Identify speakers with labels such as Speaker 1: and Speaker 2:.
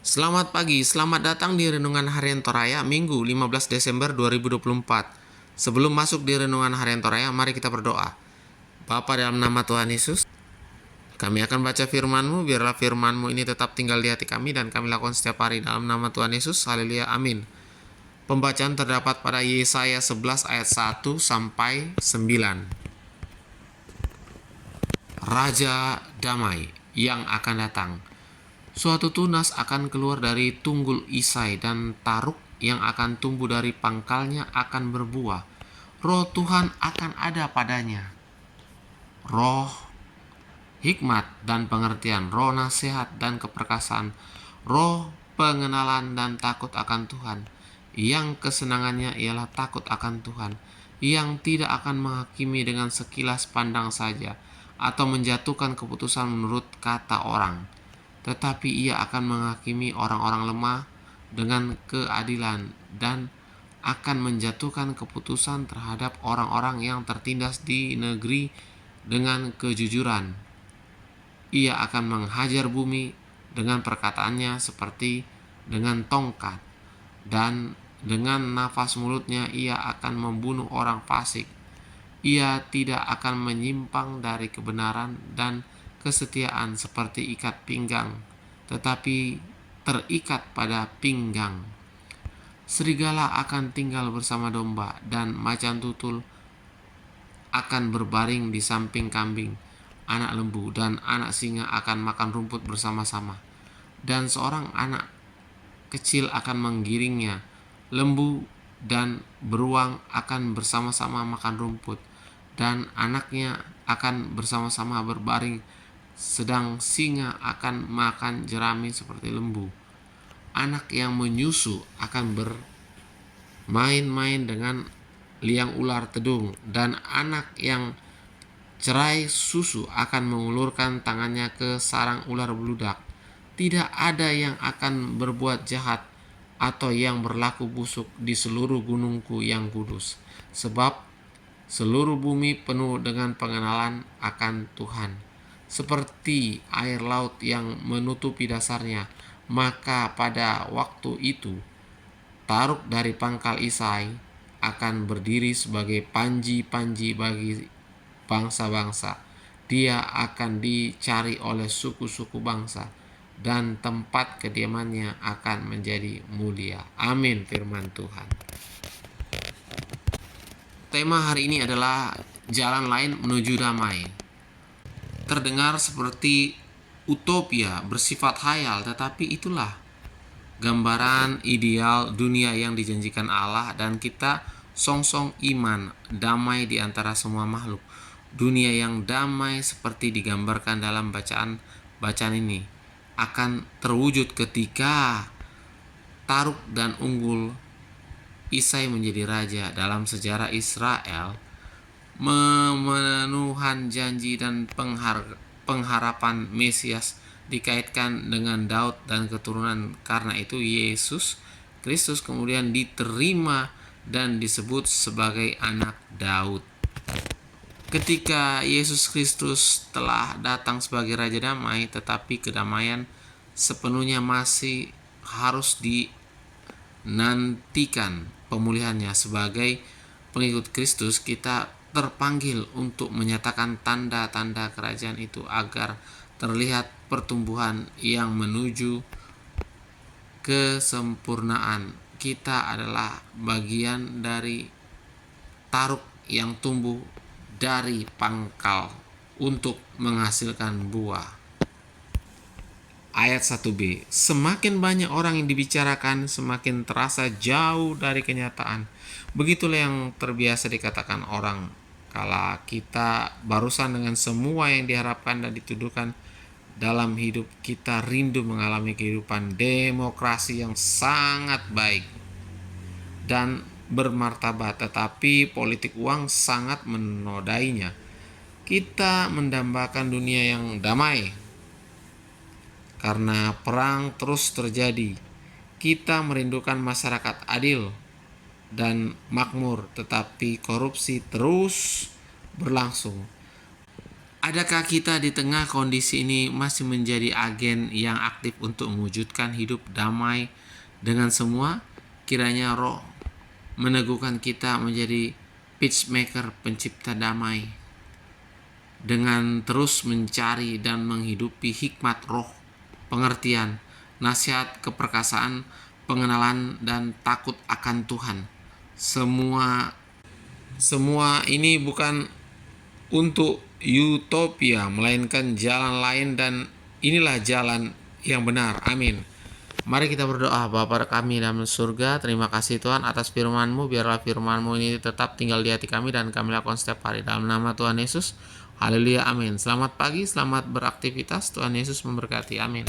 Speaker 1: Selamat pagi, selamat datang di Renungan Harian Toraya Minggu 15 Desember 2024. Sebelum masuk di Renungan Harian Toraya, mari kita berdoa. Bapa, dalam nama Tuhan Yesus, kami akan baca firman-Mu, biarlah firman-Mu ini tetap tinggal di hati kami dan kami lakukan setiap hari dalam nama Tuhan Yesus. Haleluya, amin. Pembacaan terdapat pada Yesaya 11 ayat 1 sampai 9. Raja damai yang akan datang. Suatu tunas akan keluar dari tunggul Isai dan taruk yang akan tumbuh dari pangkalnya akan berbuah. Roh Tuhan akan ada padanya. Roh hikmat dan pengertian, roh nasihat dan keperkasaan, roh pengenalan dan takut akan Tuhan. Yang kesenangannya ialah takut akan Tuhan, yang tidak akan menghakimi dengan sekilas pandang saja, atau menjatuhkan keputusan menurut kata orang, tetapi ia akan menghakimi orang-orang lemah dengan keadilan dan akan menjatuhkan keputusan terhadap orang-orang yang tertindas di negeri dengan kejujuran. Ia akan menghajar bumi dengan perkataannya seperti dengan tongkat, dan dengan nafas mulutnya ia akan membunuh orang fasik. Ia tidak akan menyimpang dari kebenaran dan kesetiaan seperti ikat pinggang, tetapi terikat pada pinggang. Serigala akan tinggal bersama domba, dan macan tutul akan berbaring di samping kambing. Anak lembu dan anak singa akan makan rumput bersama-sama, dan seorang anak kecil akan menggiringnya. Lembu dan beruang akan bersama-sama makan rumput, dan anaknya akan bersama-sama berbaring, sedang singa akan makan jerami seperti lembu. Anak yang menyusu akan bermain-main dengan liang ular tedung, dan anak yang cerai susu akan mengulurkan tangannya ke sarang ular beludak. Tidak ada yang akan berbuat jahat atau yang berlaku busuk di seluruh gunungku yang kudus, sebab seluruh bumi penuh dengan pengenalan akan Tuhan. Seperti air laut yang menutupi dasarnya, maka pada waktu itu taruk dari pangkal Isai akan berdiri sebagai panji-panji bagi bangsa-bangsa. Dia akan dicari oleh suku-suku bangsa, dan tempat kediamannya akan menjadi mulia. Amin, firman Tuhan. Tema hari ini adalah jalan lain menuju damai. Terdengar seperti utopia, bersifat hayal, tetapi itulah gambaran ideal dunia yang dijanjikan Allah, dan kita songsong iman damai di antara semua makhluk. Dunia yang damai seperti digambarkan dalam bacaan ini akan terwujud ketika Taruk dan Unggul Isai menjadi raja. Dalam sejarah Israel, memenuhan janji dan pengharapan Mesias dikaitkan dengan Daud dan keturunan. Karena itu Yesus Kristus kemudian diterima dan disebut sebagai anak Daud. Ketika Yesus Kristus telah datang sebagai Raja Damai, tetapi kedamaian sepenuhnya masih harus dinantikan pemulihannya. Sebagai pengikut Kristus, kita terpanggil untuk menyatakan tanda-tanda kerajaan itu agar terlihat pertumbuhan yang menuju kesempurnaan. Kita adalah bagian dari taruk yang tumbuh dari pangkal untuk menghasilkan buah. Ayat 1b, semakin banyak orang yang dibicarakan, semakin terasa jauh dari kenyataan. Begitulah yang terbiasa dikatakan orang kala kita barusan dengan semua yang diharapkan dan dituduhkan dalam hidup. Kita rindu mengalami kehidupan demokrasi yang sangat baik dan bermartabat, tetapi politik uang sangat menodainya. Kita mendambakan dunia yang damai karena perang terus terjadi. Kita merindukan masyarakat adil dan makmur, tetapi korupsi terus berlangsung. Adakah kita di tengah kondisi ini masih menjadi agen yang aktif untuk mewujudkan hidup damai dengan semua? Kiranya Roh meneguhkan kita menjadi peacemaker, pencipta damai, dengan terus mencari dan menghidupi hikmat Roh, pengertian, nasihat, keperkasaan, pengenalan, dan takut akan Tuhan. Semua ini bukan untuk utopia, melainkan jalan lain, dan inilah jalan yang benar. Amin. Mari kita berdoa. Bapa kami dalam surga, terima kasih Tuhan atas firman-Mu. Biarlah firman-Mu ini tetap tinggal di hati kami dan kami lakukan setiap hari. Dalam nama Tuhan Yesus. Haleluya. Amin. Selamat pagi, selamat beraktivitas. Tuhan Yesus memberkati. Amin.